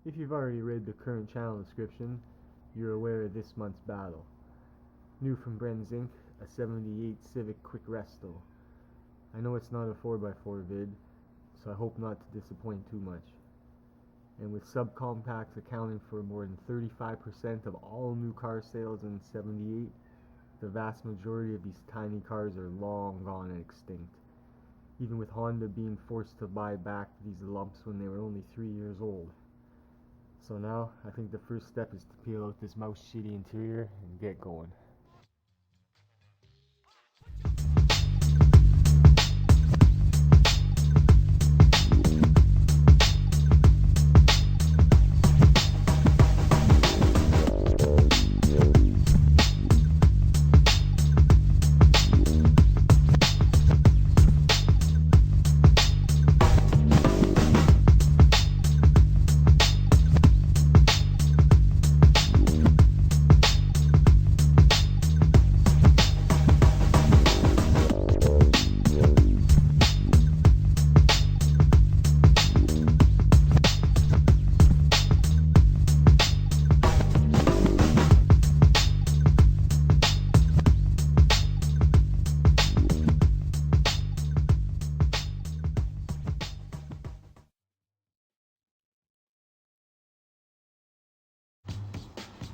If you've already read the current channel description, you're aware of this month's battle. New from Brenz Inc., a 78 Civic Quick Resto. I know it's not a 4x4 vid, so I hope not to disappoint too much. And with subcompacts accounting for more than 35% of all new car sales in 78, the vast majority of these tiny cars are long gone and extinct. Even with Honda being forced to buy back these lumps when they were only 3 years old. So now, I think the first step is to peel out this mouse shitty interior and get going.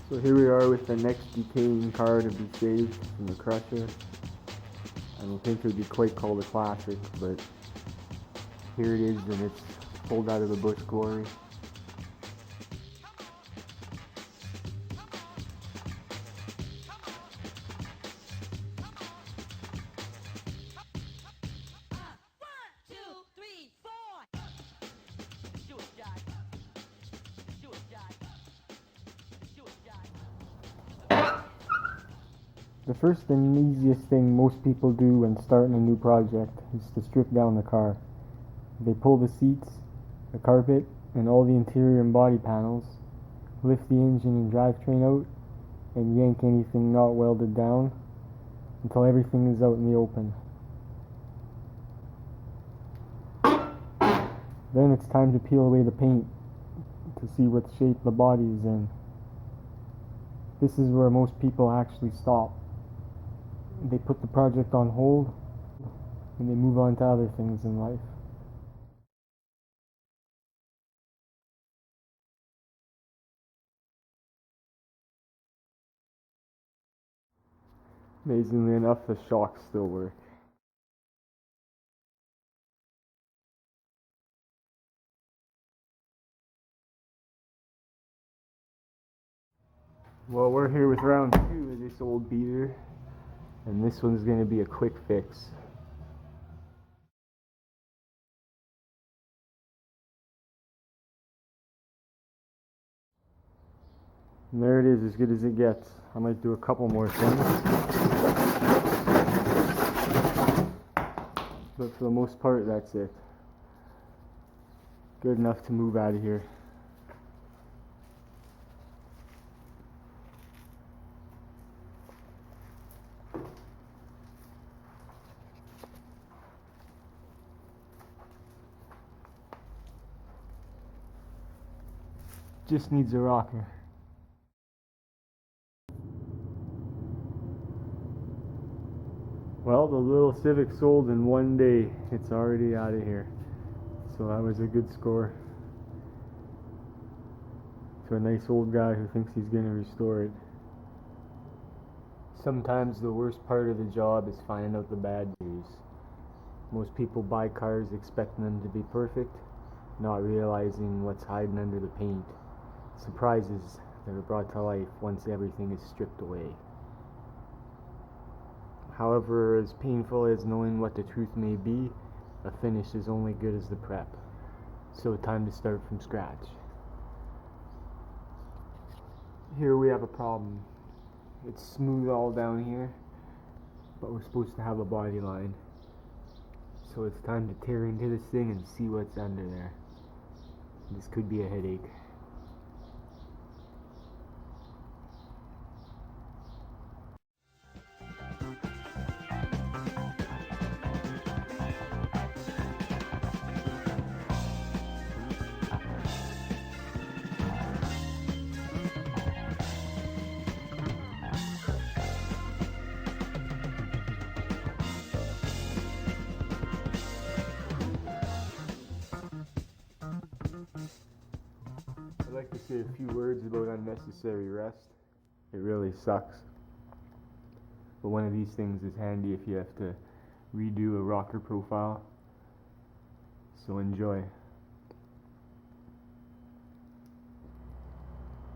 So here we are with the next decaying car to be saved from the crusher. I don't think it would be quite called a classic, but here it is and it's pulled out of the bush glory. The first and easiest thing most people do when starting a new project is to strip down the car. They pull the seats, the carpet, and all the interior and body panels, lift the engine and drivetrain out, and yank anything not welded down until everything is out in the open. Then it's time to peel away the paint to see what shape the body is in. This is where most people actually stop. They put the project on hold and they move on to other things in life. Amazingly enough, the shocks still work. Well, we're here with round 2 of this old beater, and this one's going to be a quick fix. And there it is, as good as it gets. I might do a couple more things, but for the most part, that's it. Good enough to move out of here. Just needs a rocker. Well, the little Civic sold in one day. It's already out of here. So that was a good score. To a nice old guy who thinks he's going to restore it. Sometimes the worst part of the job is finding out the bad news. Most people buy cars expecting them to be perfect, not realizing what's hiding under the paint. Surprises that are brought to life once everything is stripped away. However, as painful as knowing what the truth may be, a finish is only good as the prep. So time to start from scratch. Here we have a problem. It's smooth all down here, but we're supposed to have a body line. So it's time to tear into this thing and see what's under there. This could be a headache. like to say a few words about unnecessary rest. It really sucks. But one of these things is handy if you have to redo a rocker profile. So enjoy.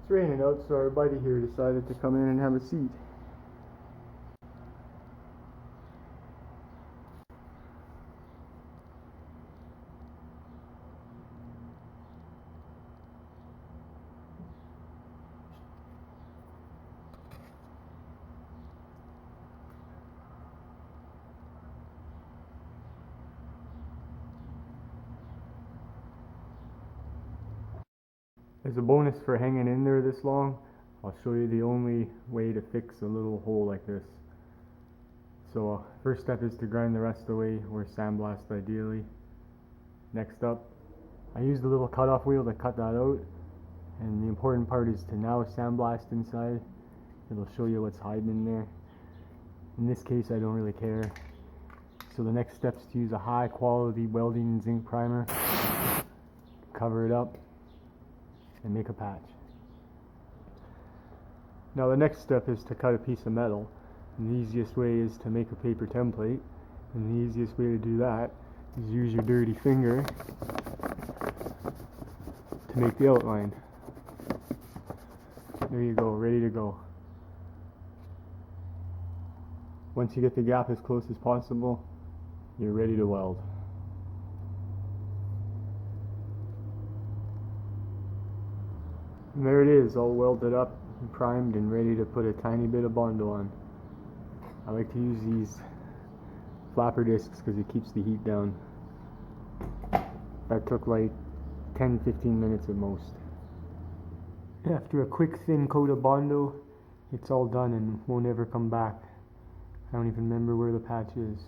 It's raining out, so our buddy here decided to come in and have a seat. As a bonus for hanging in there this long, I'll show you the only way to fix a little hole like this. So first step is to grind the rest away, or sandblast ideally. Next up, I used a little cutoff wheel to cut that out, and the important part is to now sandblast inside. It'll show you what's hiding in there. In this case, I don't really care. So the next step is to use a high quality welding zinc primer, cover it up, and make a patch. Now the next step is to cut a piece of metal, and the easiest way is to make a paper template, and the easiest way to do that is use your dirty finger to make the outline. There you go, ready to go. Once you get the gap as close as possible, you're ready to weld. And there it is, all welded up and primed and ready to put a tiny bit of Bondo on. I like to use these flapper discs because it keeps the heat down. That took like 10-15 minutes at most. After a quick thin coat of Bondo, it's all done and won't ever come back. I don't even remember where the patch is.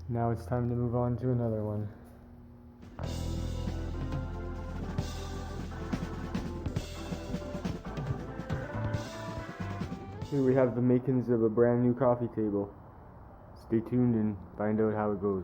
Now it's time to move on to another one. Here we have the makings of a brand new coffee table. Stay tuned and find out how it goes.